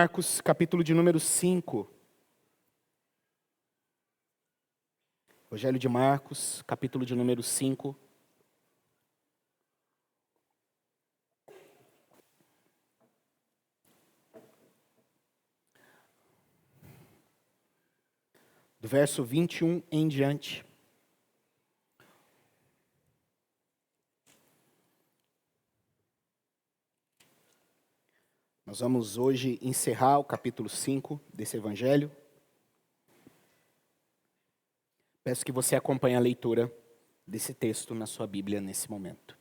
Marcos, capítulo de número 5. Evangelho de Marcos, capítulo de número 5. Do verso 21 em diante. Nós vamos hoje encerrar o capítulo 5 desse evangelho. Peço que você acompanhe a leitura desse texto na sua Bíblia nesse momento.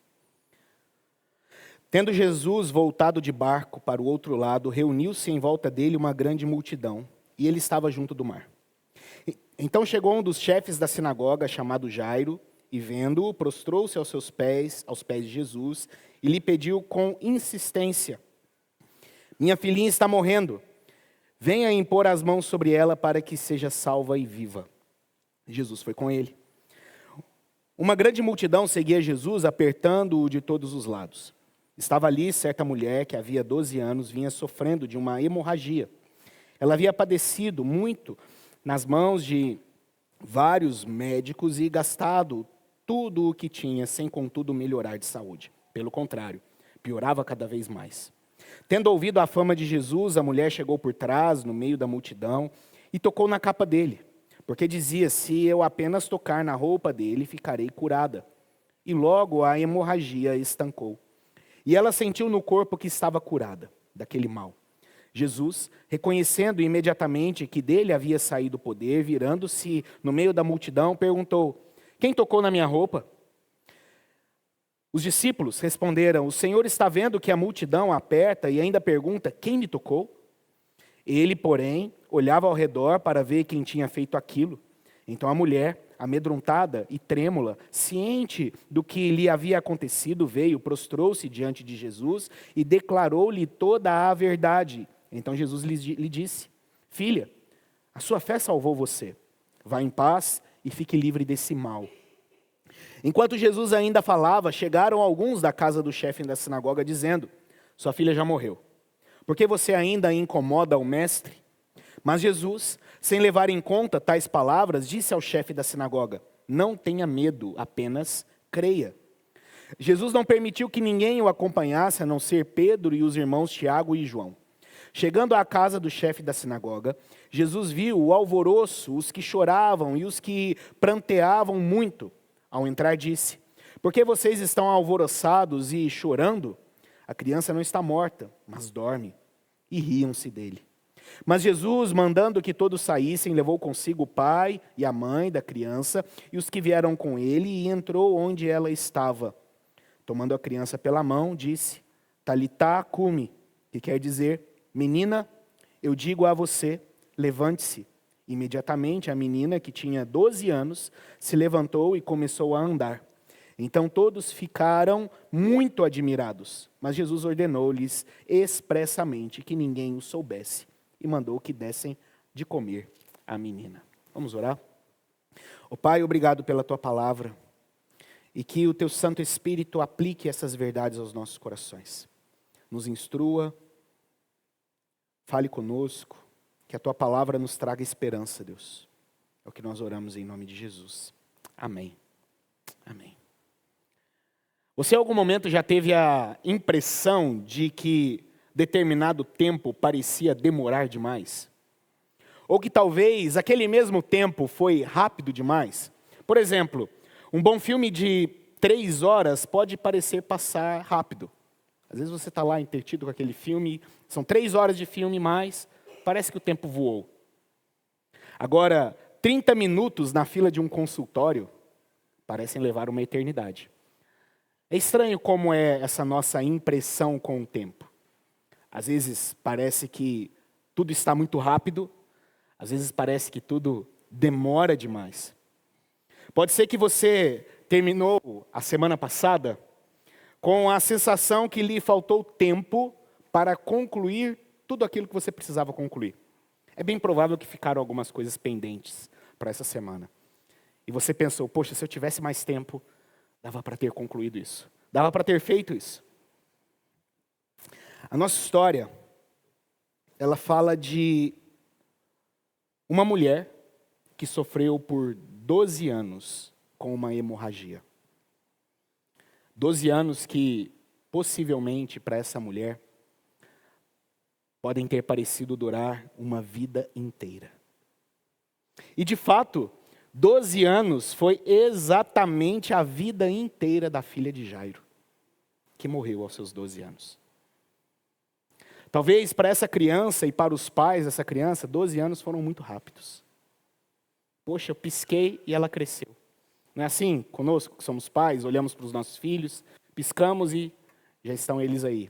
Tendo Jesus voltado de barco para o outro lado, reuniu-se em volta dele uma grande multidão, e ele estava junto do mar. Então chegou um dos chefes da sinagoga, chamado Jairo, e vendo-o, prostrou-se aos pés de Jesus, e lhe pediu com insistência: minha filhinha está morrendo. Venha impor as mãos sobre ela para que seja salva e viva. Jesus foi com ele. Uma grande multidão seguia Jesus, apertando-o de todos os lados. Estava ali certa mulher que havia 12 anos vinha sofrendo de uma hemorragia. Ela havia padecido muito nas mãos de vários médicos e gastado tudo o que tinha, sem contudo melhorar de saúde. Pelo contrário, piorava cada vez mais. Tendo ouvido a fama de Jesus, a mulher chegou por trás, no meio da multidão, e tocou na capa dele, porque dizia: se eu apenas tocar na roupa dele, ficarei curada. E logo a hemorragia estancou. E ela sentiu no corpo que estava curada daquele mal. Jesus, reconhecendo imediatamente que dele havia saído o poder, virando-se no meio da multidão, perguntou: quem tocou na minha roupa? Os discípulos responderam: o Senhor está vendo que a multidão aperta e ainda pergunta: quem me tocou? Ele, porém, olhava ao redor para ver quem tinha feito aquilo. Então a mulher, amedrontada e trêmula, ciente do que lhe havia acontecido, veio, prostrou-se diante de Jesus e declarou-lhe toda a verdade. Então Jesus lhe disse: filha, a sua fé salvou você. Vá em paz e fique livre desse mal. Enquanto Jesus ainda falava, chegaram alguns da casa do chefe da sinagoga, dizendo: sua filha já morreu. Por que você ainda incomoda o mestre? Mas Jesus, sem levar em conta tais palavras, disse ao chefe da sinagoga: não tenha medo, apenas creia. Jesus não permitiu que ninguém o acompanhasse, a não ser Pedro e os irmãos Tiago e João. Chegando à casa do chefe da sinagoga, Jesus viu o alvoroço, os que choravam e os que pranteavam muito. Ao entrar, disse: por que vocês estão alvoroçados e chorando? A criança não está morta, mas dorme. E riam-se dele. Mas Jesus, mandando que todos saíssem, levou consigo o pai e a mãe da criança e os que vieram com ele, e entrou onde ela estava. Tomando a criança pela mão, disse: Talitá cumi, que quer dizer: menina, eu digo a você, levante-se. Imediatamente a menina, que tinha 12 anos, se levantou e começou a andar. Então todos ficaram muito admirados, mas Jesus ordenou-lhes expressamente que ninguém o soubesse e mandou que dessem de comer à menina. Vamos orar? Ó Pai, obrigado pela Tua palavra e que o Teu Santo Espírito aplique essas verdades aos nossos corações. Nos instrua, fale conosco, que a Tua palavra nos traga esperança, Deus. É o que nós oramos em nome de Jesus. Amém. Amém. Você em algum momento já teve a impressão de que determinado tempo parecia demorar demais? Ou que talvez aquele mesmo tempo foi rápido demais? Por exemplo, um bom filme de 3 horas pode parecer passar rápido. Às vezes você está lá entretido com aquele filme, são 3 horas de filme, mas parece que o tempo voou. Agora, 30 minutos na fila de um consultório parecem levar uma eternidade. É estranho como é essa nossa impressão com o tempo. Às vezes parece que tudo está muito rápido, às vezes parece que tudo demora demais. Pode ser que você terminou a semana passada com a sensação que lhe faltou tempo para concluir tudo aquilo que você precisava concluir. É bem provável que ficaram algumas coisas pendentes para essa semana. E você pensou: poxa, se eu tivesse mais tempo, dava para ter concluído isso. Dava para ter feito isso. A nossa história ela fala de uma mulher que sofreu por 12 anos com uma hemorragia. 12 anos que, possivelmente, para essa mulher, podem ter parecido durar uma vida inteira. E, de fato, 12 anos foi exatamente a vida inteira da filha de Jairo, que morreu aos seus 12 anos. Talvez para essa criança e para os pais dessa criança, 12 anos foram muito rápidos. Poxa, eu pisquei e ela cresceu. Não é assim conosco, que somos pais, olhamos para os nossos filhos, piscamos e já estão eles aí.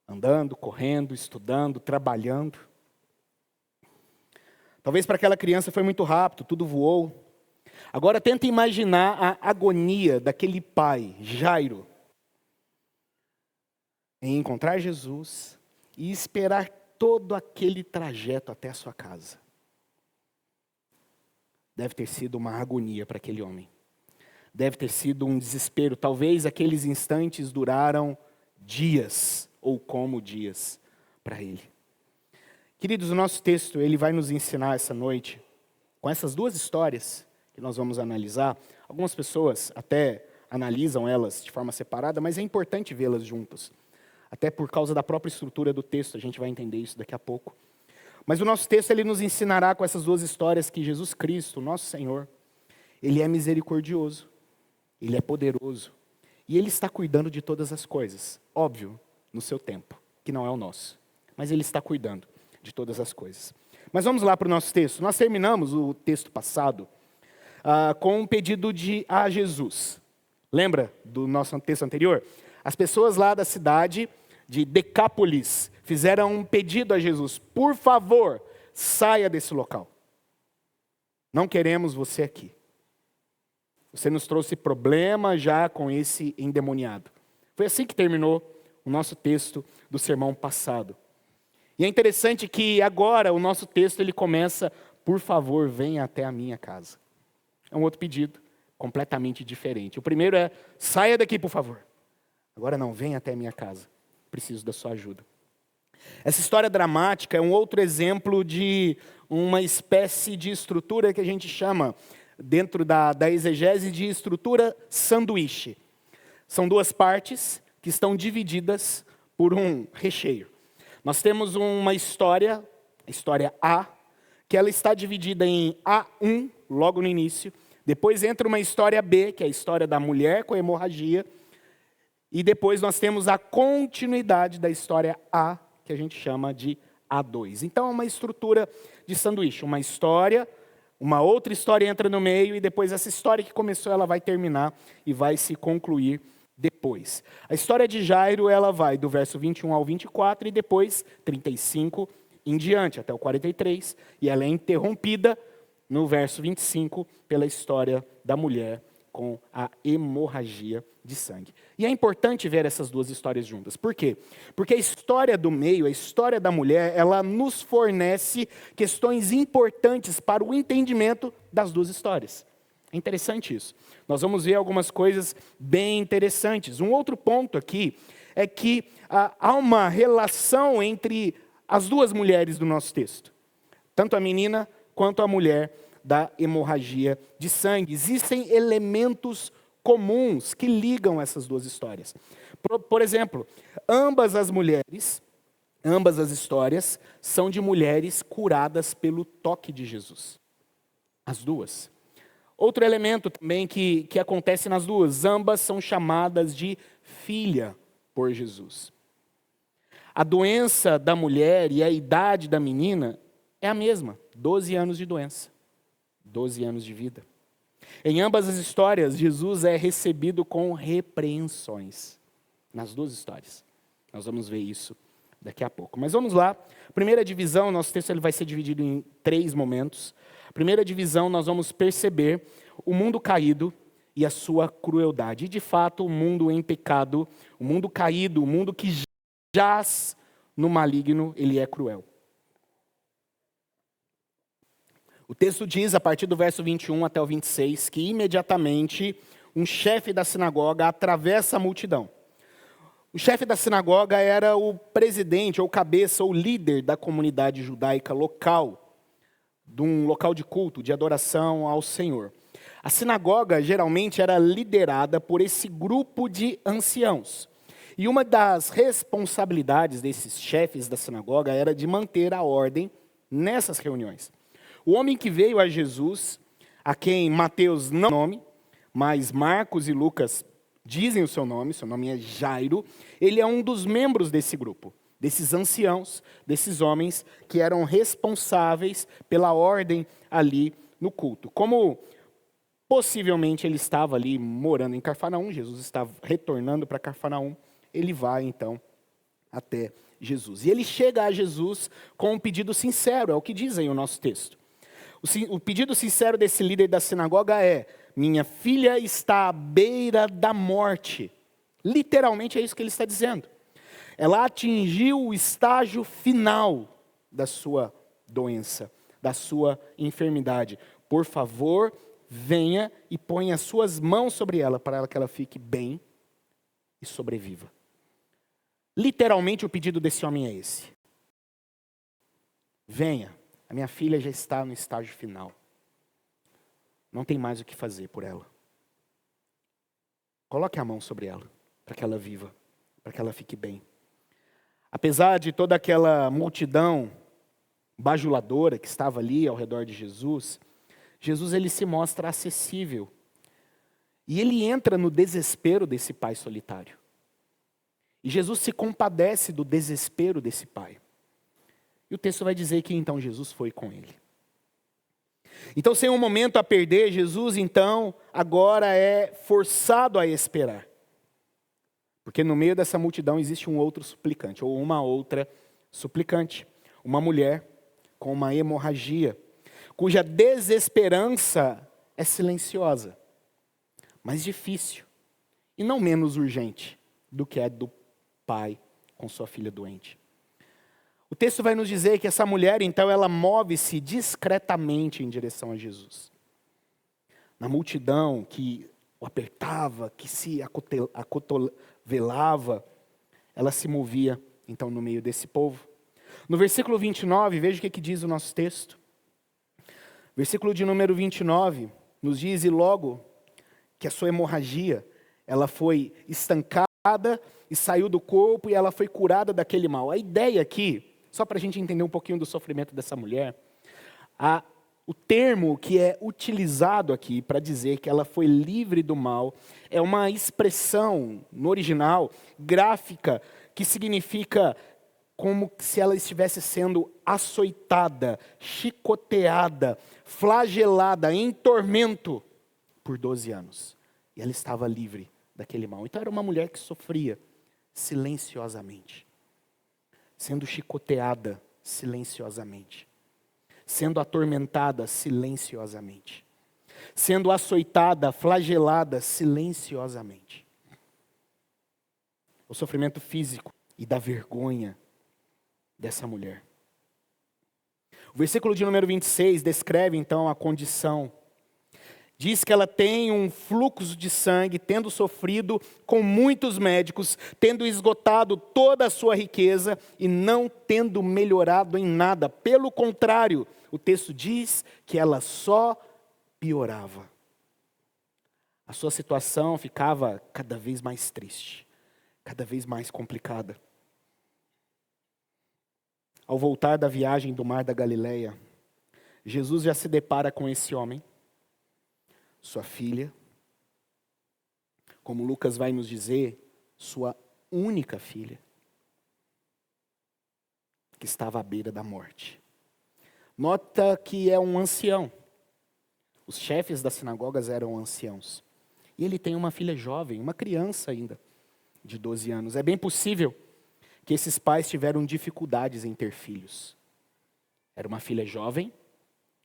Andando, correndo, estudando, trabalhando. Talvez para aquela criança foi muito rápido, tudo voou. Agora tenta imaginar a agonia daquele pai, Jairo, em encontrar Jesus e esperar todo aquele trajeto até a sua casa. Deve ter sido uma agonia para aquele homem. Deve ter sido um desespero. Talvez aqueles instantes duraram dias, ou como dias, para ele. Queridos, o nosso texto ele vai nos ensinar essa noite, com essas duas histórias que nós vamos analisar. Algumas pessoas até analisam elas de forma separada, mas é importante vê-las juntas. Até por causa da própria estrutura do texto, a gente vai entender isso daqui a pouco. Mas o nosso texto ele nos ensinará com essas duas histórias que Jesus Cristo, nosso Senhor, Ele é misericordioso, Ele é poderoso, e Ele está cuidando de todas as coisas. Óbvio, no seu tempo, que não é o nosso. Mas Ele está cuidando de todas as coisas. Mas vamos lá para o nosso texto. Nós terminamos o texto passado com um pedido a Jesus. Lembra do nosso texto anterior? As pessoas lá da cidade de Decápolis fizeram um pedido a Jesus: por favor, saia desse local. Não queremos você aqui. Você nos trouxe problema já com esse endemoniado. Foi assim que terminou o nosso texto do sermão passado. E é interessante que agora o nosso texto ele começa: por favor, venha até a minha casa. É um outro pedido, completamente diferente. O primeiro é: saia daqui, por favor. Agora não, venha até a minha casa. Preciso da sua ajuda. Essa história dramática é um outro exemplo de uma espécie de estrutura que a gente chama, dentro da exegese, de estrutura sanduíche. São duas partes que estão divididas por um recheio. Nós temos uma história, a história A, que ela está dividida em A1, logo no início. Depois entra uma história B, que é a história da mulher com hemorragia. E depois nós temos a continuidade da história A, que a gente chama de A2. Então é uma estrutura de sanduíche. Uma história, uma outra história entra no meio, e depois essa história que começou, ela vai terminar e vai se concluir depois. A história de Jairo, ela vai do verso 21 ao 24 e depois 35 em diante, até o 43. E ela é interrompida no verso 25 pela história da mulher com a hemorragia de sangue. E é importante ver essas duas histórias juntas. Por quê? Porque a história do meio, a história da mulher, ela nos fornece questões importantes para o entendimento das duas histórias. É interessante isso. Nós vamos ver algumas coisas bem interessantes. Um outro ponto aqui é que há uma relação entre as duas mulheres do nosso texto. Tanto a menina quanto a mulher da hemorragia de sangue. Existem elementos comuns que ligam essas duas histórias. Por exemplo, ambas as histórias são de mulheres curadas pelo toque de Jesus. As duas. Outro elemento também que acontece nas duas: ambas são chamadas de filha por Jesus. A doença da mulher e a idade da menina é a mesma, 12 anos de doença. 12 anos de vida. Em ambas as histórias, Jesus é recebido com repreensões. Nas duas histórias. Nós vamos ver isso daqui a pouco. Mas vamos lá. Primeira divisão, nosso texto ele vai ser dividido em 3 momentos. Primeira divisão, nós vamos perceber o mundo caído e a sua crueldade. E, de fato, o mundo em pecado, o mundo caído, o mundo que jaz no maligno, ele é cruel. O texto diz, a partir do verso 21 até o 26, que imediatamente um chefe da sinagoga atravessa a multidão. O chefe da sinagoga era o presidente, ou cabeça, ou líder da comunidade judaica local, de um local de culto, de adoração ao Senhor. A sinagoga geralmente era liderada por esse grupo de anciãos. E uma das responsabilidades desses chefes da sinagoga era de manter a ordem nessas reuniões. O homem que veio a Jesus, a quem Mateus não nome, mas Marcos e Lucas dizem o seu nome é Jairo, ele é um dos membros desse grupo, desses anciãos, desses homens que eram responsáveis pela ordem ali no culto. Como possivelmente ele estava ali morando em Cafarnaum, Jesus estava retornando para Cafarnaum, ele vai então até Jesus. E ele chega a Jesus com um pedido sincero, é o que diz aí o nosso texto. O pedido sincero desse líder da sinagoga é: minha filha está à beira da morte. Literalmente é isso que ele está dizendo. Ela atingiu o estágio final da sua doença, da sua enfermidade. Por favor, venha e ponha as suas mãos sobre ela, para que ela fique bem e sobreviva. Literalmente o pedido desse homem é esse. Venha, a minha filha já está no estágio final. Não tem mais o que fazer por ela. Coloque a mão sobre ela, para que ela viva, para que ela fique bem. Apesar de toda aquela multidão bajuladora que estava ali ao redor de Jesus, Jesus ele se mostra acessível. E ele entra no desespero desse pai solitário. E Jesus se compadece do desespero desse pai. E o texto vai dizer que então Jesus foi com ele. Então, sem um momento a perder, Jesus então agora é forçado a esperar. Porque no meio dessa multidão existe um outro suplicante, ou uma outra suplicante. Uma mulher com uma hemorragia, cuja desesperança é silenciosa, mas difícil, e não menos urgente do que é do pai com sua filha doente. O texto vai nos dizer que essa mulher, então, ela move-se discretamente em direção a Jesus. Na multidão que o apertava, que se acotovelava, ela se movia, então, no meio desse povo. No versículo 29, veja o que diz o nosso texto. Versículo de número 29, nos diz: e logo que a sua hemorragia, ela foi estancada e saiu do corpo e ela foi curada daquele mal. A ideia aqui, só para a gente entender um pouquinho do sofrimento dessa mulher, o termo que é utilizado aqui para dizer que ela foi livre do mal é uma expressão, no original, gráfica, que significa como se ela estivesse sendo açoitada, chicoteada, flagelada, em tormento por 12 anos. E ela estava livre daquele mal. Então era uma mulher que sofria silenciosamente, sendo chicoteada silenciosamente, sendo atormentada silenciosamente, sendo açoitada, flagelada silenciosamente. O sofrimento físico e da vergonha dessa mulher. O versículo de número 26 descreve então a condição. Diz que ela tem um fluxo de sangue, tendo sofrido com muitos médicos, tendo esgotado toda a sua riqueza e não tendo melhorado em nada. Pelo contrário, o texto diz que ela só piorava. A sua situação ficava cada vez mais triste, cada vez mais complicada. Ao voltar da viagem do Mar da Galileia, Jesus já se depara com esse homem, sua filha, como Lucas vai nos dizer, sua única filha, que estava à beira da morte. Nota que é um ancião. Os chefes das sinagogas eram anciãos. E ele tem uma filha jovem, uma criança ainda, de 12 anos. É bem possível que esses pais tiveram dificuldades em ter filhos. Era uma filha jovem,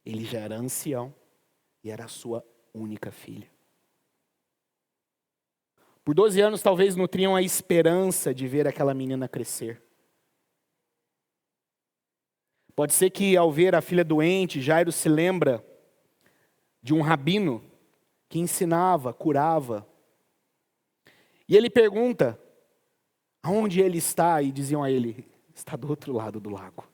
ele já era ancião, e era a sua única filha. Por 12 anos, talvez nutriam a esperança de ver aquela menina crescer. Pode ser que, ao ver a filha doente, Jairo se lembra de um rabino que ensinava, curava. E ele pergunta aonde ele está? E diziam a ele, está do outro lado do lago.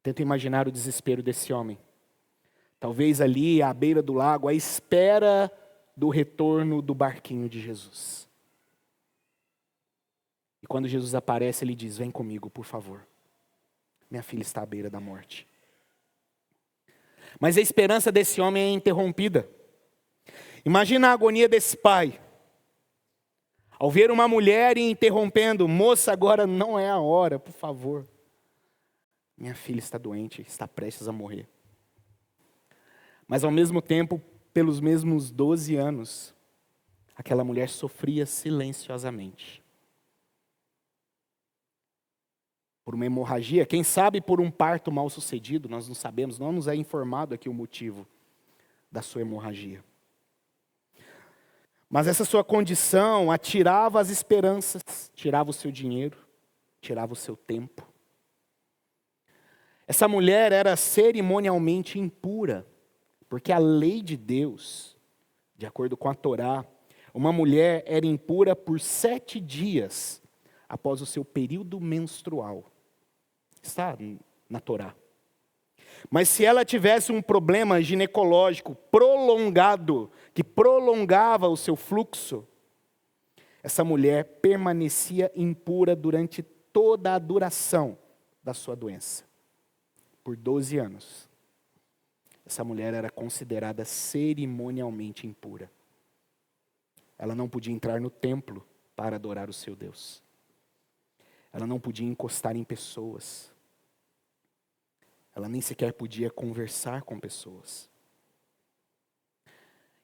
Tenta imaginar o desespero desse homem. Talvez ali, à beira do lago, à espera do retorno do barquinho de Jesus. E quando Jesus aparece, ele diz, vem comigo, por favor. Minha filha está à beira da morte. Mas a esperança desse homem é interrompida. Imagina a agonia desse pai. Ao ver uma mulher interrompendo, moça, agora não é a hora, por favor. Minha filha está doente, está prestes a morrer. Mas ao mesmo tempo, pelos mesmos 12 anos, aquela mulher sofria silenciosamente. Por uma hemorragia, quem sabe por um parto mal sucedido, nós não sabemos, não nos é informado aqui o motivo da sua hemorragia. Mas essa sua condição atirava as esperanças, tirava o seu dinheiro, tirava o seu tempo. Essa mulher era cerimonialmente impura, porque a lei de Deus, de acordo com a Torá, uma mulher era impura por 7 dias após o seu período menstrual. Está na Torá. Mas se ela tivesse um problema ginecológico prolongado, que prolongava o seu fluxo, essa mulher permanecia impura durante toda a duração da sua doença. Por 12 anos. Essa mulher era considerada cerimonialmente impura. Ela não podia entrar no templo para adorar o seu Deus. Ela não podia encostar em pessoas. Ela nem sequer podia conversar com pessoas.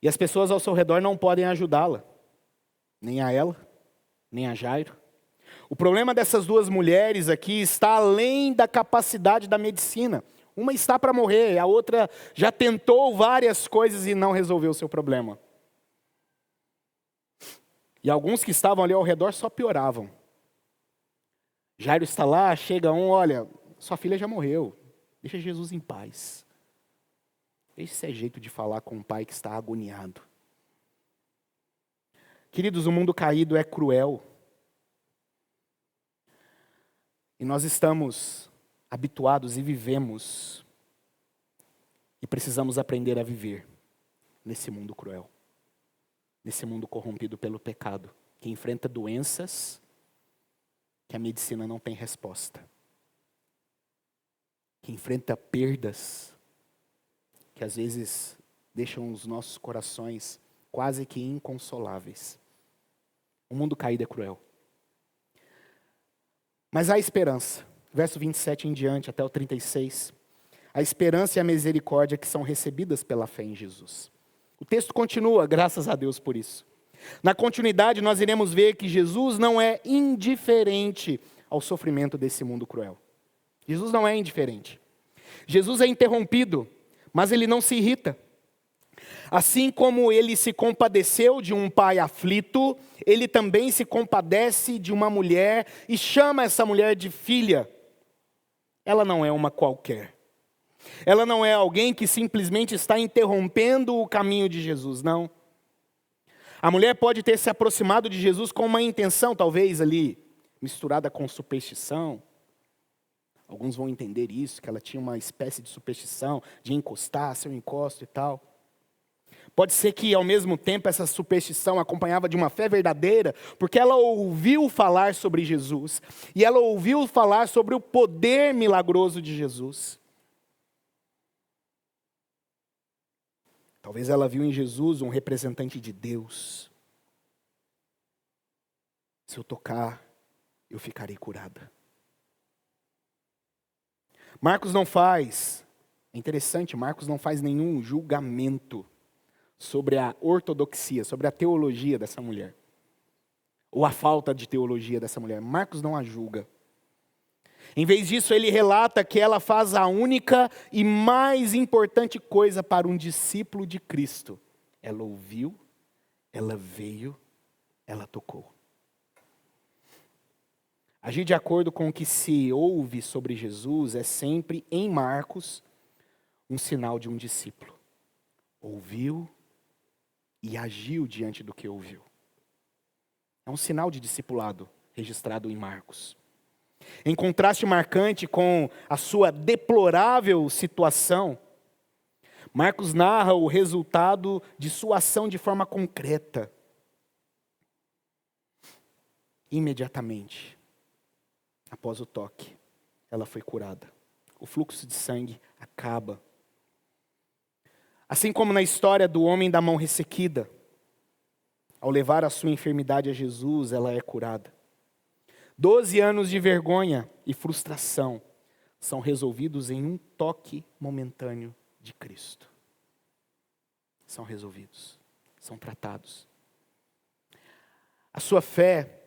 E as pessoas ao seu redor não podem ajudá-la. Nem a ela, nem a Jairo. O problema dessas duas mulheres aqui está além da capacidade da medicina. Uma está para morrer, a outra já tentou várias coisas e não resolveu o seu problema. E alguns que estavam ali ao redor só pioravam. Jairo está lá, chega um, olha, sua filha já morreu, deixa Jesus em paz. Esse é jeito de falar com um pai que está agoniado. Queridos, o mundo caído é cruel. E nós estamos habituados e vivemos. E precisamos aprender a viver nesse mundo cruel. Nesse mundo corrompido pelo pecado. Que enfrenta doenças que a medicina não tem resposta. Que enfrenta perdas que às vezes deixam os nossos corações quase que inconsoláveis. O mundo caído é cruel. Mas há esperança. Verso 27 em diante, até o 36. A esperança e a misericórdia que são recebidas pela fé em Jesus. O texto continua, graças a Deus por isso. Na continuidade, nós iremos ver que Jesus não é indiferente ao sofrimento desse mundo cruel. Jesus não é indiferente. Jesus é interrompido, mas ele não se irrita. Assim como ele se compadeceu de um pai aflito, ele também se compadece de uma mulher e chama essa mulher de filha. Ela não é uma qualquer. Ela não é alguém que simplesmente está interrompendo o caminho de Jesus, não. A mulher pode ter se aproximado de Jesus com uma intenção, talvez ali, misturada com superstição. Alguns vão entender isso, que ela tinha uma espécie de superstição, de encostar, seu encosto e tal. Pode ser que, ao mesmo tempo, essa superstição acompanhava de uma fé verdadeira, porque ela ouviu falar sobre Jesus, e ela ouviu falar sobre o poder milagroso de Jesus. Talvez ela viu em Jesus um representante de Deus. Se eu tocar, eu ficarei curada. Marcos não faz, é interessante, Marcos não faz nenhum julgamento sobre a ortodoxia, sobre a teologia dessa mulher. Ou a falta de teologia dessa mulher. Marcos não a julga. Em vez disso, ele relata que ela faz a única e mais importante coisa para um discípulo de Cristo. Ela ouviu, ela veio, ela tocou. Agir de acordo com o que se ouve sobre Jesus é sempre, em Marcos, um sinal de um discípulo. Ouviu e agiu diante do que ouviu. É um sinal de discipulado registrado em Marcos. Em contraste marcante com a sua deplorável situação, Marcos narra o resultado de sua ação de forma concreta. Imediatamente, após o toque, ela foi curada. O fluxo de sangue acaba. Assim como na história do homem da mão ressequida, ao levar a sua enfermidade a Jesus, ela é curada. 12 anos de vergonha e frustração são resolvidos em um toque momentâneo de Cristo. São resolvidos, são tratados. A sua fé,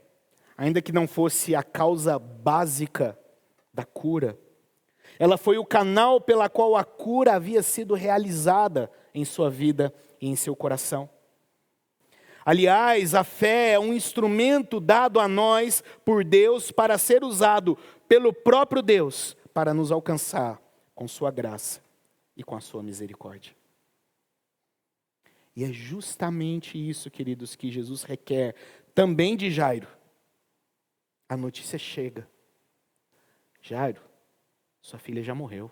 ainda que não fosse a causa básica da cura, ela foi o canal pela qual a cura havia sido realizada em sua vida e em seu coração. Aliás, a fé é um instrumento dado a nós por Deus para ser usado pelo próprio Deus para nos alcançar com sua graça e com a sua misericórdia. E é justamente isso, queridos, que Jesus requer também de Jairo. A notícia chega. Jairo, sua filha já morreu.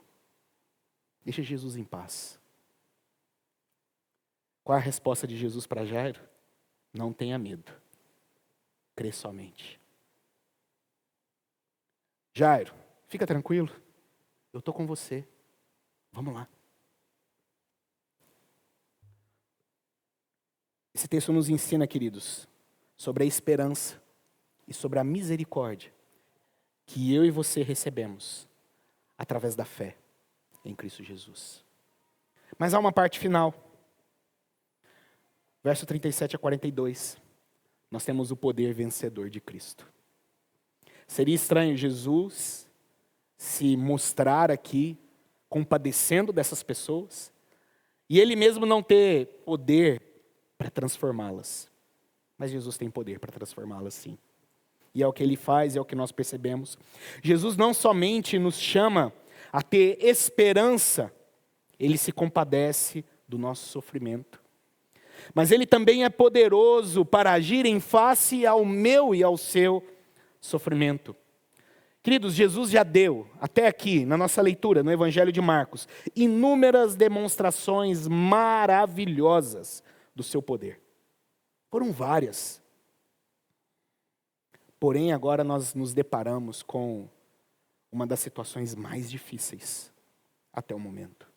Deixa Jesus em paz. Qual a resposta de Jesus para Jairo? Não tenha medo. Crê somente. Jairo, fica tranquilo. Eu estou com você. Vamos lá. Esse texto nos ensina, queridos, sobre a esperança e sobre a misericórdia que eu e você recebemos através da fé em Cristo Jesus. Mas há uma parte final. Verso 37 a 42. Nós temos o poder vencedor de Cristo. Seria estranho Jesus se mostrar aqui compadecendo dessas pessoas e ele mesmo não ter poder para transformá-las. Mas Jesus tem poder para transformá-las, sim. E é o que ele faz, é o que nós percebemos. Jesus não somente nos chama a ter esperança, ele se compadece do nosso sofrimento. Mas ele também é poderoso para agir em face ao meu e ao seu sofrimento. Queridos, Jesus já deu, até aqui, na nossa leitura, no Evangelho de Marcos, inúmeras demonstrações maravilhosas do seu poder. Foram várias. Porém, agora nós nos deparamos com uma das situações mais difíceis até o momento.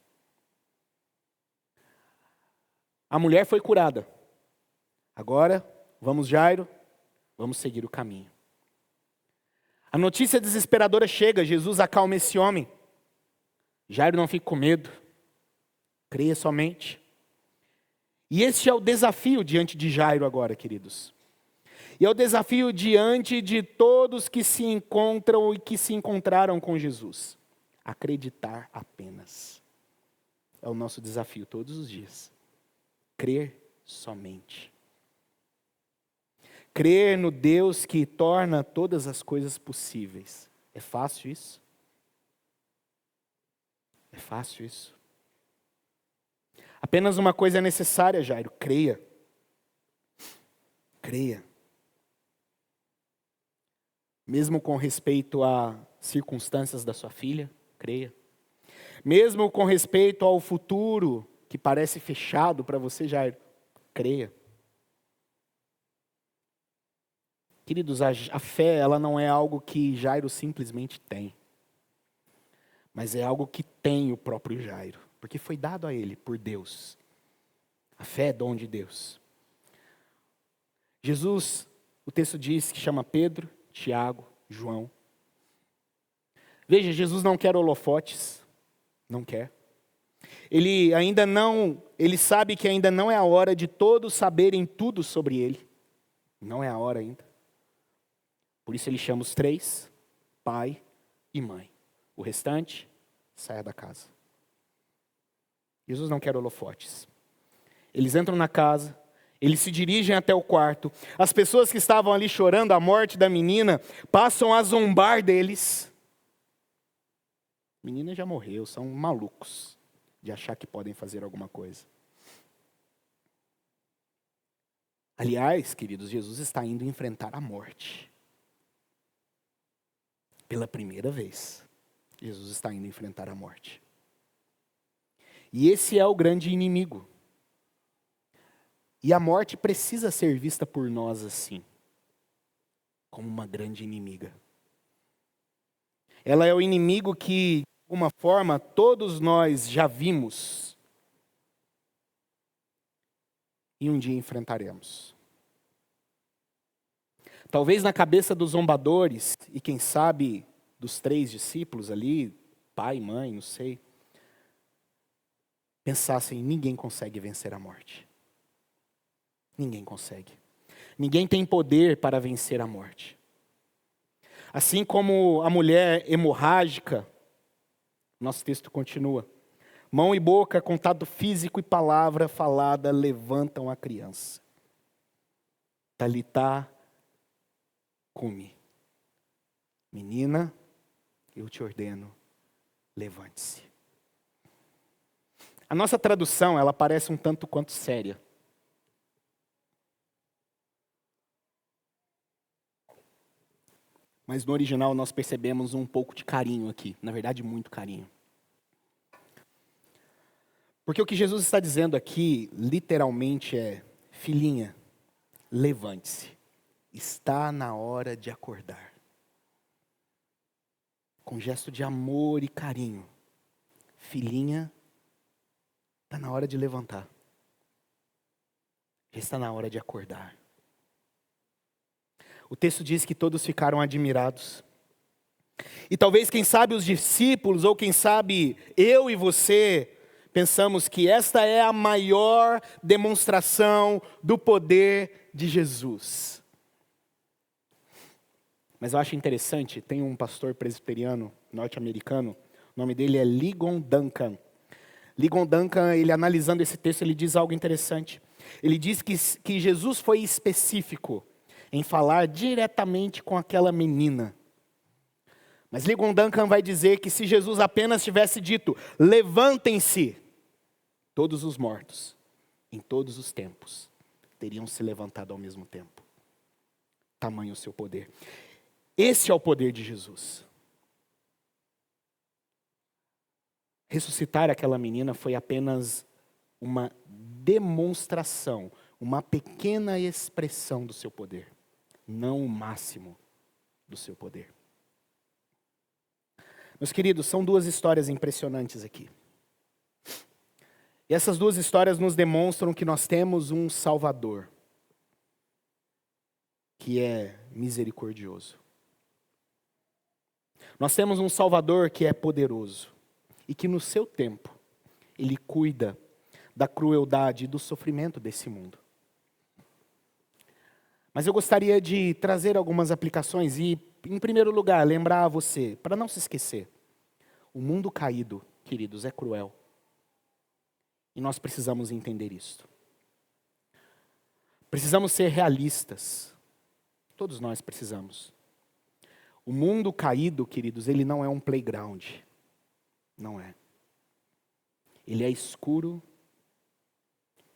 A mulher foi curada. Agora, vamos, Jairo, vamos seguir o caminho. A notícia desesperadora chega, Jesus acalma esse homem. Jairo, não fique com medo. Creia somente. E este é o desafio diante de Jairo agora, queridos. E é o desafio diante de todos que se encontram e que se encontraram com Jesus. Acreditar apenas. É o nosso desafio todos os dias. Crer somente. Crer no Deus que torna todas as coisas possíveis. É fácil isso? É fácil isso? Apenas uma coisa é necessária, Jairo. Creia. Creia. Mesmo com respeito a circunstâncias da sua filha, creia. Mesmo com respeito ao futuro que parece fechado para você, Jairo, creia. Queridos, a fé, ela não é algo que Jairo simplesmente tem. Mas é algo que tem o próprio Jairo. Porque foi dado a ele por Deus. A fé é dom de Deus. Jesus, o texto diz que chama Pedro, Tiago, João. Veja, Jesus não quer holofotes. Não quer. Ele sabe que ainda não é a hora de todos saberem tudo sobre ele. Não é a hora ainda. Por isso ele chama os três, pai e mãe. O restante, saia da casa. Jesus não quer holofotes. Eles entram na casa, eles se dirigem até o quarto. As pessoas que estavam ali chorando a morte da menina passam a zombar deles. A menina já morreu, são malucos de achar que podem fazer alguma coisa. Aliás, queridos, Jesus está indo enfrentar a morte. Pela primeira vez, Jesus está indo enfrentar a morte. E esse é o grande inimigo. E a morte precisa ser vista por nós assim, como uma grande inimiga. Ela é o inimigo que, de alguma forma, todos nós já vimos e um dia enfrentaremos. Talvez na cabeça dos zombadores, e quem sabe dos 3 discípulos ali, pai, mãe, não sei, pensassem: ninguém consegue vencer a morte. Ninguém consegue. Ninguém tem poder para vencer a morte. Assim como a mulher hemorrágica, nosso texto continua: mão e boca, contato físico e palavra falada levantam a criança. Talitá cumi. Menina, eu te ordeno, levante-se. A nossa tradução, ela parece um tanto quanto séria. Mas no original nós percebemos um pouco de carinho aqui. Na verdade, muito carinho. Porque o que Jesus está dizendo aqui, literalmente é: filhinha, levante-se. Está na hora de acordar. Com gesto de amor e carinho. Filhinha, está na hora de levantar. Já está na hora de acordar. O texto diz que todos ficaram admirados. E talvez, quem sabe, os discípulos, ou quem sabe eu e você, pensamos que esta é a maior demonstração do poder de Jesus. Mas eu acho interessante, tem um pastor presbiteriano norte-americano, o nome dele é Ligon Duncan. Ligon Duncan, ele analisando esse texto, ele diz algo interessante. Ele diz que Jesus foi específico em falar diretamente com aquela menina. Mas Ligon Duncan vai dizer que se Jesus apenas tivesse dito: levantem-se, todos os mortos, em todos os tempos, teriam se levantado ao mesmo tempo. Tamanho o seu poder. Esse é o poder de Jesus. Ressuscitar aquela menina foi apenas uma demonstração, uma pequena expressão do seu poder, não o máximo do seu poder. Meus queridos, são 2 histórias impressionantes aqui. E essas 2 histórias nos demonstram que nós temos um Salvador, que é misericordioso. Nós temos um Salvador que é poderoso e que no seu tempo, Ele cuida da crueldade e do sofrimento desse mundo. Mas eu gostaria de trazer algumas aplicações e, em primeiro lugar, lembrar a você, para não se esquecer, o mundo caído, queridos, é cruel. E nós precisamos entender isso. Precisamos ser realistas. Todos nós precisamos. O mundo caído, queridos, ele não é um playground. Não é. Ele é escuro,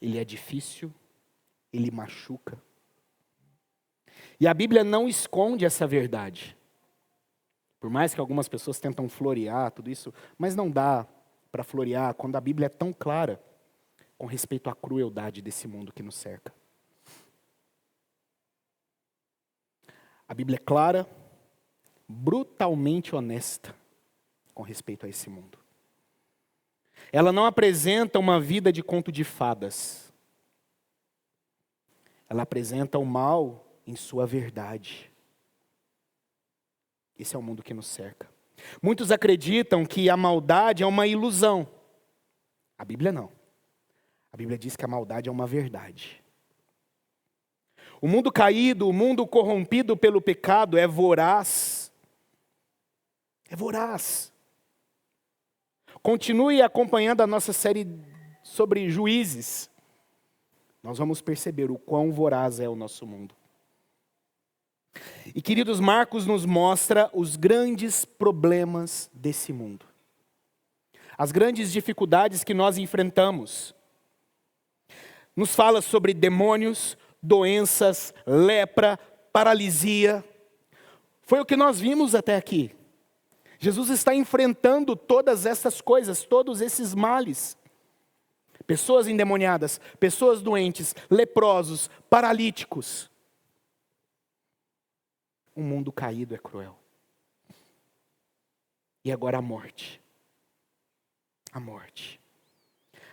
ele é difícil, ele machuca. E a Bíblia não esconde essa verdade. Por mais que algumas pessoas tentam florear tudo isso, mas não dá para florear quando a Bíblia é tão clara com respeito à crueldade desse mundo que nos cerca. A Bíblia é clara, brutalmente honesta com respeito a esse mundo. Ela não apresenta uma vida de conto de fadas. Ela apresenta o mal em sua verdade. Esse é o mundo que nos cerca. Muitos acreditam que a maldade é uma ilusão. A Bíblia não. A Bíblia diz que a maldade é uma verdade. O mundo caído, o mundo corrompido pelo pecado é voraz. É voraz. Continue acompanhando a nossa série sobre juízes. Nós vamos perceber o quão voraz é o nosso mundo. E, queridos, Marcos nos mostra os grandes problemas desse mundo. As grandes dificuldades que nós enfrentamos. Nos fala sobre demônios, doenças, lepra, paralisia. Foi o que nós vimos até aqui. Jesus está enfrentando todas essas coisas, todos esses males. Pessoas endemoniadas, pessoas doentes, leprosos, paralíticos. O mundo caído é cruel. E agora a morte. A morte.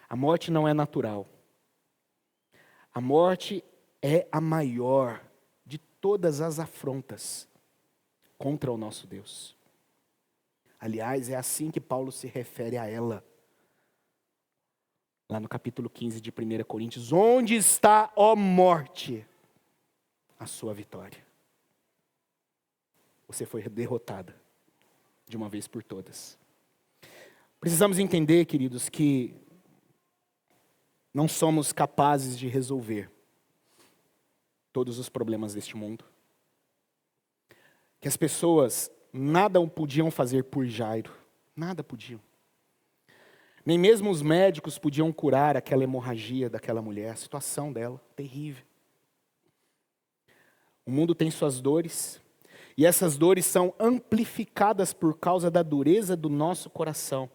A morte não é natural. A morte é a maior de todas as afrontas contra o nosso Deus. Aliás, é assim que Paulo se refere a ela. Lá no capítulo 15 de 1 Coríntios. Onde está, ó morte, a sua vitória? Você foi derrotada de uma vez por todas. Precisamos entender, queridos, que não somos capazes de resolver todos os problemas deste mundo. Que as pessoas nada podiam fazer por Jairo. Nada podiam. Nem mesmo os médicos podiam curar aquela hemorragia daquela mulher, a situação dela, terrível. O mundo tem suas dores, e essas dores são amplificadas por causa da dureza do nosso coração.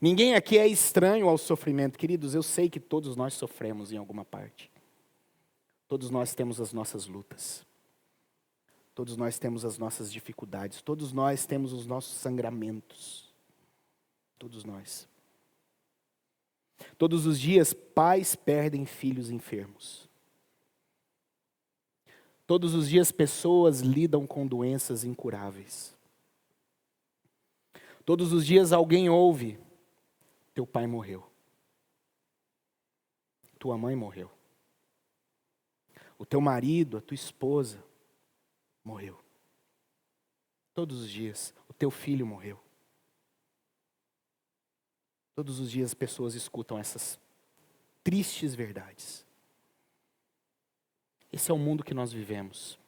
Ninguém aqui é estranho ao sofrimento. Queridos, eu sei que todos nós sofremos em alguma parte. Todos nós temos as nossas lutas. Todos nós temos as nossas dificuldades. Todos nós temos os nossos sangramentos. Todos nós. Todos os dias, pais perdem filhos enfermos. Todos os dias, pessoas lidam com doenças incuráveis. Todos os dias, alguém ouve: teu pai morreu. Tua mãe morreu. O teu marido, a tua esposa morreu. Todos os dias, o teu filho morreu. Todos os dias, pessoas escutam essas tristes verdades. Esse é o mundo que nós vivemos.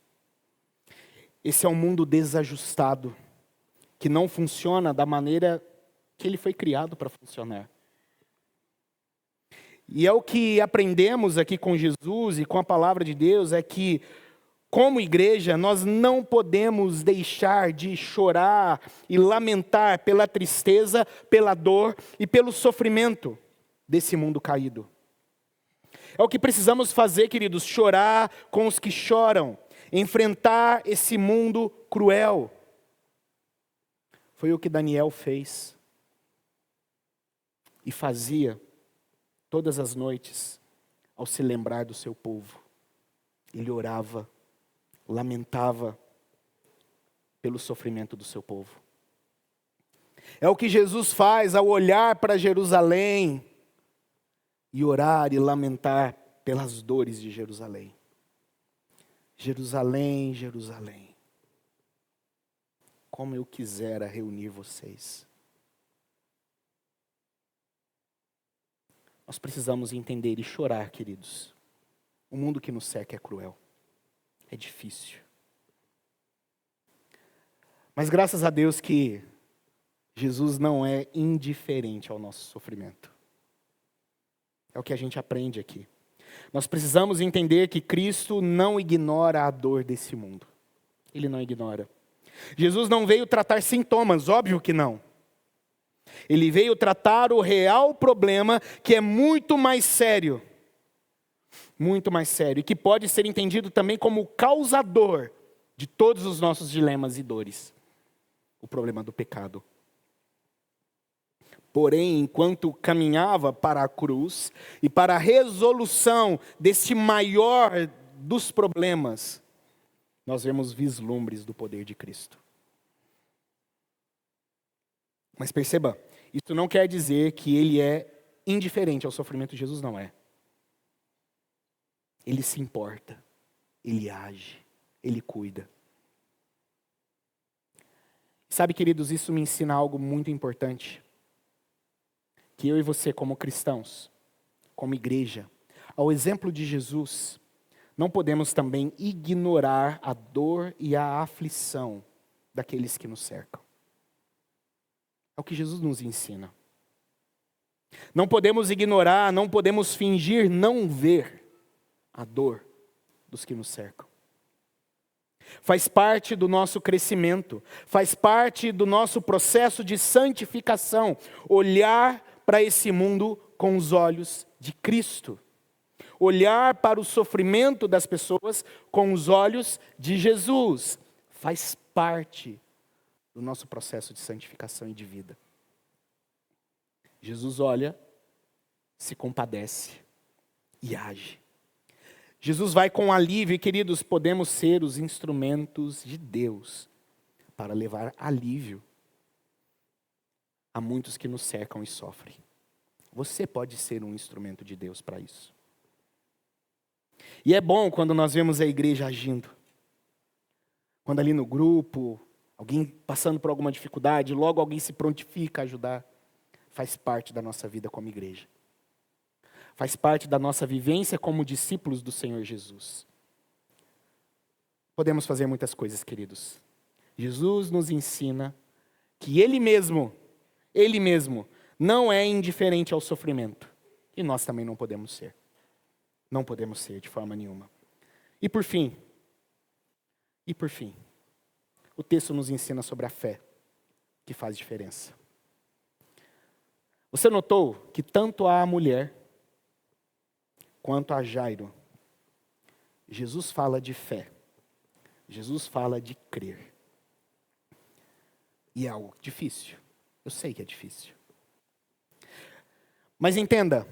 Esse é um mundo desajustado, que não funciona da maneira que ele foi criado para funcionar. E é o que aprendemos aqui com Jesus e com a palavra de Deus, é que, como igreja, nós não podemos deixar de chorar e lamentar pela tristeza, pela dor e pelo sofrimento desse mundo caído. É o que precisamos fazer, queridos, chorar com os que choram, enfrentar esse mundo cruel. Foi o que Daniel fez e fazia todas as noites ao se lembrar do seu povo. Ele orava, lamentava pelo sofrimento do seu povo. É o que Jesus faz ao olhar para Jerusalém e orar e lamentar pelas dores de Jerusalém. Jerusalém, Jerusalém, como eu quisera reunir vocês. Nós precisamos entender e chorar, queridos. O mundo que nos cerca é cruel. É difícil. Mas graças a Deus que Jesus não é indiferente ao nosso sofrimento. É o que a gente aprende aqui. Nós precisamos entender que Cristo não ignora a dor desse mundo. Ele não ignora. Jesus não veio tratar sintomas, óbvio que não. Ele veio tratar o real problema, que é muito mais sério. Muito mais sério. E que pode ser entendido também como o causador de todos os nossos dilemas e dores. O problema do pecado. Porém, enquanto caminhava para a cruz e para a resolução desse maior dos problemas, nós vemos vislumbres do poder de Cristo. Mas perceba, isso não quer dizer que ele é indiferente ao sofrimento. Jesus não é. Ele se importa, ele age, ele cuida. Sabe, queridos, isso me ensina algo muito importante. Que eu e você, como cristãos, como igreja, ao exemplo de Jesus, não podemos também ignorar a dor e a aflição daqueles que nos cercam. É o que Jesus nos ensina. Não podemos ignorar, não podemos fingir não ver. a dor dos que nos cercam. Faz parte do nosso crescimento, faz parte do nosso processo de santificação, olhar para esse mundo com os olhos de Cristo. Olhar para o sofrimento das pessoas com os olhos de Jesus. Faz parte do nosso processo de santificação e de vida. Jesus olha, se compadece e age. Jesus vai com alívio, e queridos, podemos ser os instrumentos de Deus para levar alívio a muitos que nos cercam e sofrem. Você pode ser um instrumento de Deus para isso. E é bom quando nós vemos a igreja agindo. Quando ali no grupo, alguém passando por alguma dificuldade, logo alguém se prontifica a ajudar. Faz parte da nossa vida como igreja. Faz parte da nossa vivência como discípulos do Senhor Jesus. Podemos fazer muitas coisas, queridos. Jesus nos ensina que Ele mesmo, não é indiferente ao sofrimento. E nós também não podemos ser. Não podemos ser de forma nenhuma. E por fim, o texto nos ensina sobre a fé, que faz diferença. Você notou que tanto a mulher quanto a Jairo, Jesus fala de fé. Jesus fala de crer. E é algo difícil. Eu sei que é difícil. Mas entenda,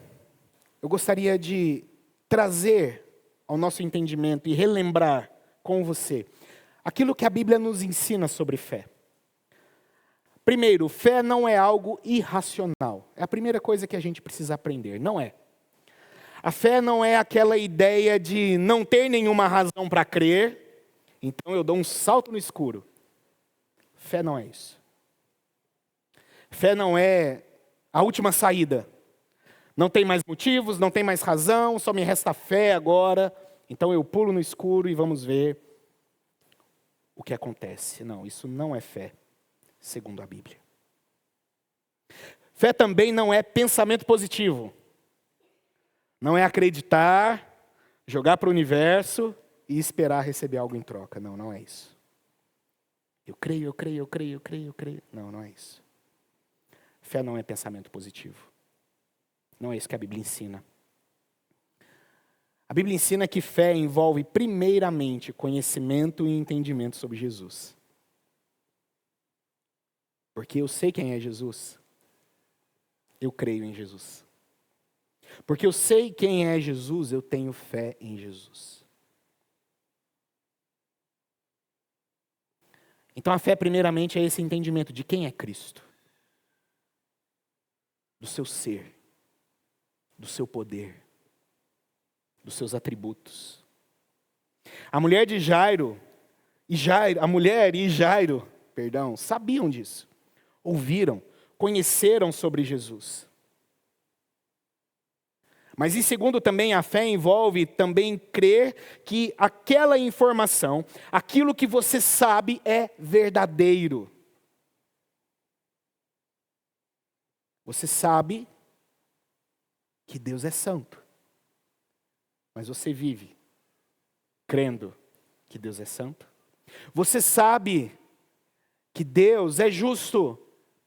eu gostaria de trazer ao nosso entendimento e relembrar com você aquilo que a Bíblia nos ensina sobre fé. Primeiro, fé não é algo irracional. É a primeira coisa que a gente precisa aprender. Não é. A fé não é aquela ideia de não ter nenhuma razão para crer, então eu dou um salto no escuro. Fé não é isso. Fé não é a última saída. Não tem mais motivos, não tem mais razão, só me resta fé agora. Então eu pulo no escuro e vamos ver o que acontece. Não, isso não é fé, segundo a Bíblia. Fé também não é pensamento positivo. Não é acreditar, jogar para o universo e esperar receber algo em troca. Não, não é isso. Eu creio. Não, não é isso. Fé não é pensamento positivo. Não é isso que a Bíblia ensina. A Bíblia ensina que fé envolve primeiramente conhecimento e entendimento sobre Jesus. Porque eu sei quem é Jesus. Eu creio em Jesus. Porque eu sei quem é Jesus, eu tenho fé em Jesus. Então a fé primeiramente é esse entendimento de quem é Cristo. Do seu ser. Do seu poder. Dos seus atributos. A mulher e Jairo, sabiam disso. Ouviram, conheceram sobre Jesus. Mas em segundo também, a fé envolve também crer que aquela informação, aquilo que você sabe é verdadeiro. Você sabe que Deus é santo. Mas você vive crendo que Deus é santo? Você sabe que Deus é justo,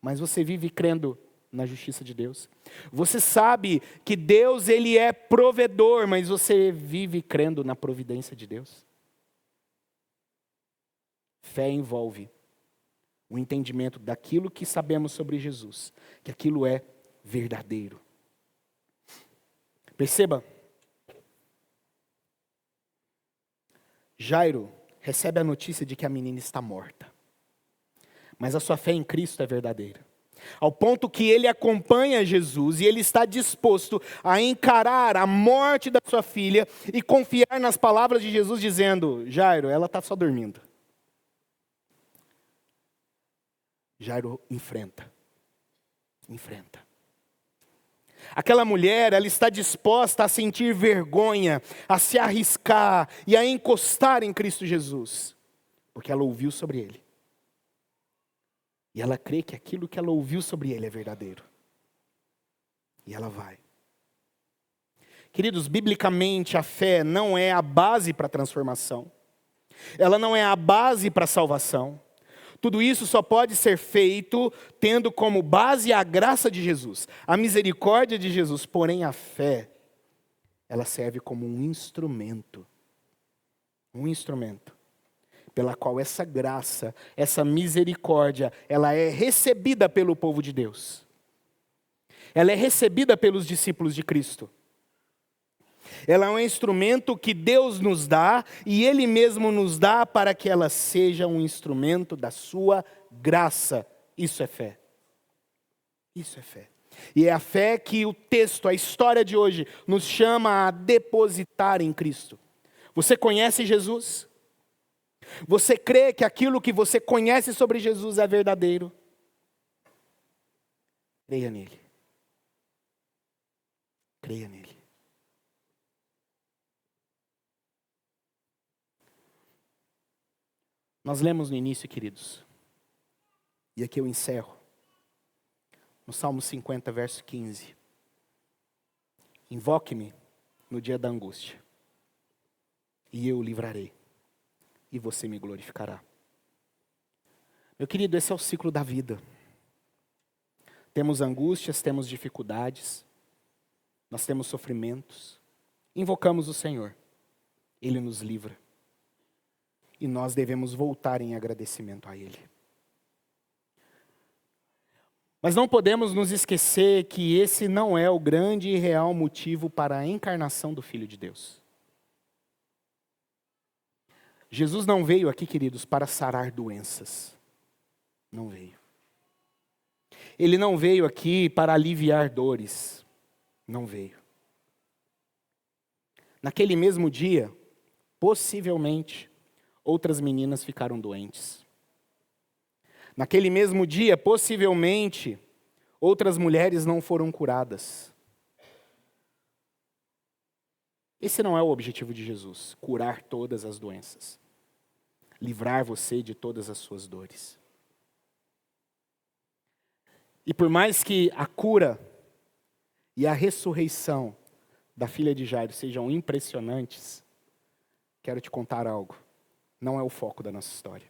mas você vive crendo na justiça de Deus? Você sabe que Deus, Ele é provedor, mas você vive crendo na providência de Deus? Fé envolve o entendimento daquilo que sabemos sobre Jesus, que aquilo é verdadeiro. Perceba, Jairo recebe a notícia de que a menina está morta, mas a sua fé em Cristo é verdadeira. Ao ponto que ele acompanha Jesus e ele está disposto a encarar a morte da sua filha e confiar nas palavras de Jesus dizendo: Jairo, ela está só dormindo. Jairo enfrenta. Aquela mulher, ela está disposta a sentir vergonha, a se arriscar e a encostar em Cristo Jesus, porque ela ouviu sobre Ele. E ela crê que aquilo que ela ouviu sobre Ele é verdadeiro. E ela vai. Queridos, biblicamente a fé não é a base para a transformação. Ela não é a base para a salvação. Tudo isso só pode ser feito tendo como base a graça de Jesus, a misericórdia de Jesus. Porém, a fé, ela serve como um instrumento pela qual essa graça, essa misericórdia, ela é recebida pelo povo de Deus. Ela é recebida pelos discípulos de Cristo. Ela é um instrumento que Deus nos dá e Ele mesmo nos dá para que ela seja um instrumento da sua graça. Isso é fé. Isso é fé. E é a fé que o texto, a história de hoje, nos chama a depositar em Cristo. Você conhece Jesus? Você crê que aquilo que você conhece sobre Jesus é verdadeiro? Creia nele. Creia nele. Nós lemos no início, queridos, e aqui eu encerro, no Salmo 50, verso 15. Invoque-me no dia da angústia, e eu o livrarei, e você me glorificará. Meu querido, esse é o ciclo da vida. Temos angústias, temos dificuldades, nós temos sofrimentos, invocamos o Senhor, Ele nos livra. E nós devemos voltar em agradecimento a Ele. Mas não podemos nos esquecer que esse não é o grande e real motivo para a encarnação do Filho de Deus. Jesus não veio aqui, queridos, para sarar doenças. Não veio. Ele não veio aqui para aliviar dores. Não veio. Naquele mesmo dia, possivelmente, outras meninas ficaram doentes. Naquele mesmo dia, possivelmente, outras mulheres não foram curadas. Esse não é o objetivo de Jesus, curar todas as doenças. Livrar você de todas as suas dores. E por mais que a cura e a ressurreição da filha de Jairo sejam impressionantes, quero te contar algo. Não é o foco da nossa história.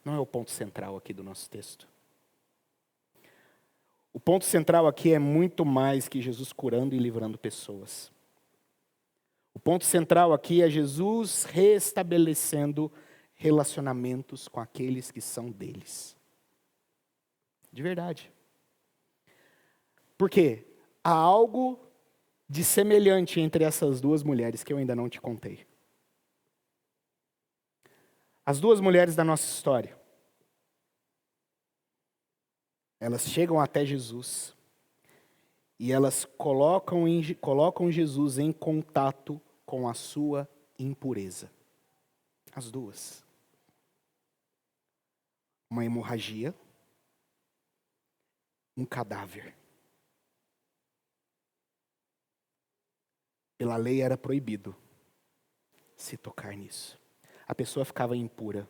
Não é o ponto central aqui do nosso texto. O ponto central aqui é muito mais que Jesus curando e livrando pessoas. O ponto central aqui é Jesus restabelecendo relacionamentos com aqueles que são deles. De verdade. Por quê? Há algo de semelhante entre essas duas mulheres que eu ainda não te contei. As duas mulheres da nossa história, elas chegam até Jesus e elas colocam Jesus em contato com a sua impureza. As duas. Uma hemorragia, um cadáver. Pela lei era proibido se tocar nisso. A pessoa ficava impura.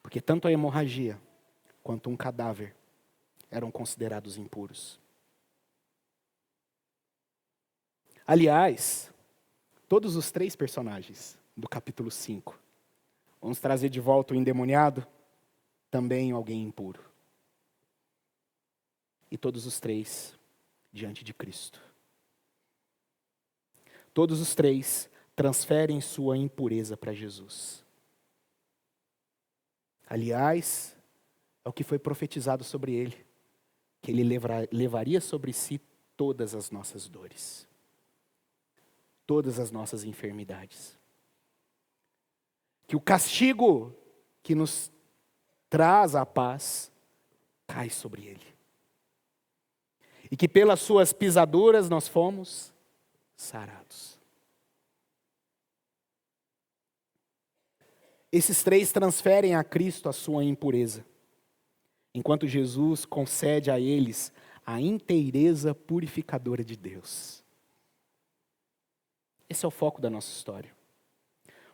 Porque tanto a hemorragia quanto um cadáver eram considerados impuros. Aliás, todos os três personagens do capítulo 5, vamos trazer de volta o endemoniado, também alguém impuro. E todos os três diante de Cristo. Todos os três transferem sua impureza para Jesus. Aliás, é o que foi profetizado sobre ele, que ele levaria sobre si todas as nossas dores, todas as nossas enfermidades. Que o castigo que nos traz a paz cai sobre ele. E que pelas suas pisaduras nós fomos sarados. Esses três transferem a Cristo a sua impureza, enquanto Jesus concede a eles a inteireza purificadora de Deus. Esse é o foco da nossa história.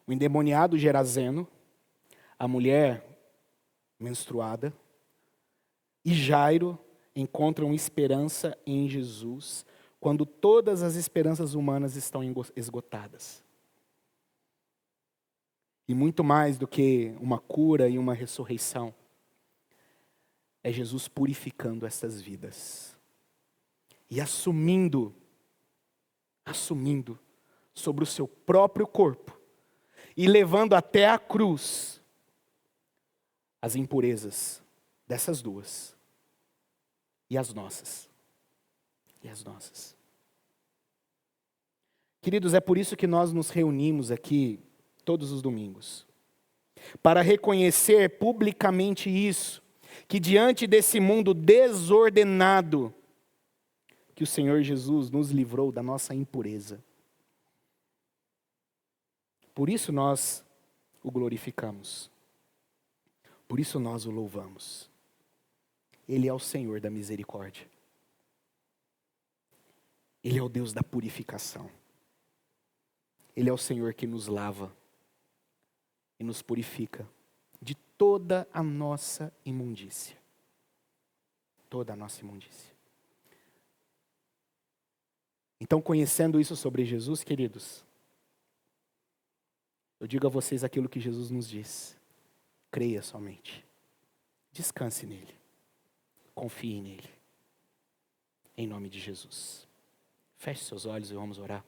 O endemoniado Gerazeno, a mulher menstruada e Jairo encontram esperança em Jesus, quando todas as esperanças humanas estão esgotadas. E muito mais do que uma cura e uma ressurreição, é Jesus purificando essas vidas. E assumindo sobre o seu próprio corpo, e levando até a cruz as impurezas dessas duas, e as nossas. Queridos, é por isso que nós nos reunimos aqui todos os domingos, para reconhecer publicamente isso, que diante desse mundo desordenado, que o Senhor Jesus nos livrou da nossa impureza. Por isso nós o glorificamos. Por isso nós o louvamos. Ele é o Senhor da misericórdia. Ele é o Deus da purificação. Ele é o Senhor que nos lava e nos purifica de toda a nossa imundícia. Toda a nossa imundícia. Então, conhecendo isso sobre Jesus, queridos, eu digo a vocês aquilo que Jesus nos diz. Creia somente. Descanse nele. Confie nele. Em nome de Jesus. Feche seus olhos e vamos orar.